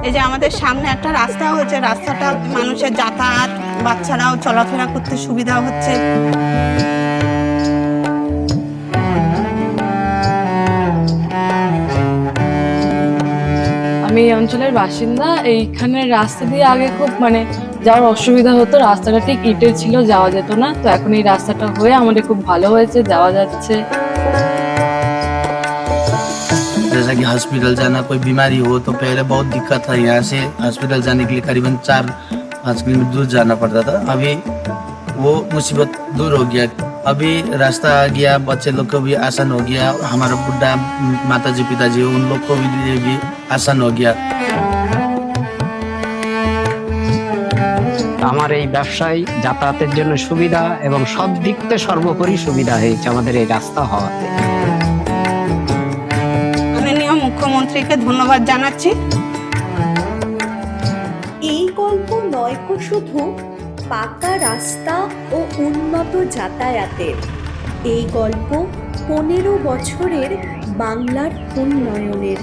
এই যে আমাদের সামনে একটা রাস্তা হয়েছে, রাস্তাটা মানুষের যাতায়াত, বাচ্চারাও চলাফেরা করতে সুবিধা হচ্ছে। আমি এই অঞ্চলের বাসিন্দা। এইখানে রাস্তা দিয়ে আগে খুব যাওয়ার অসুবিধা হতো, রাস্তাটা ঠিক ইটের ছিল, যাওয়া যেত না। তো এখন এই রাস্তাটা হয়ে আমাদের খুব ভালো হয়েছে, যাওয়া যাচ্ছে। जैसा कि हॉस्पिटल जाना, कोई बीमारी हो तो पहले बहुत दिक्कत था, यहाँ से हॉस्पिटल जाने के लिए करीबन 4-5 किलोमीटर दूर जाना पड़ता था। अभी वो मुसीबत दूर हो गया, अभी रास्ता आ गया, बच्चे लोग को भी आसान हो गया, हमारा बुढ़ा माताजी पिताजी उन लोग को भी आसान हो गया। আমার এই ব্যবসায় যাতায়াতের জন্য সুবিধা এবং সব দিক থেকে সর্বোপরি সুবিধা হয়েছে আমাদের এই রাস্তা হওয়াতে। মাননীয় মুখ্যমন্ত্রীকে ধন্যবাদ জানাচ্ছি। এই গল্প নয়কো শুধু পাকা রাস্তা ও উন্নত যাতায়াতের, এই গল্প 15 বছরের বাংলার উন্নয়নের।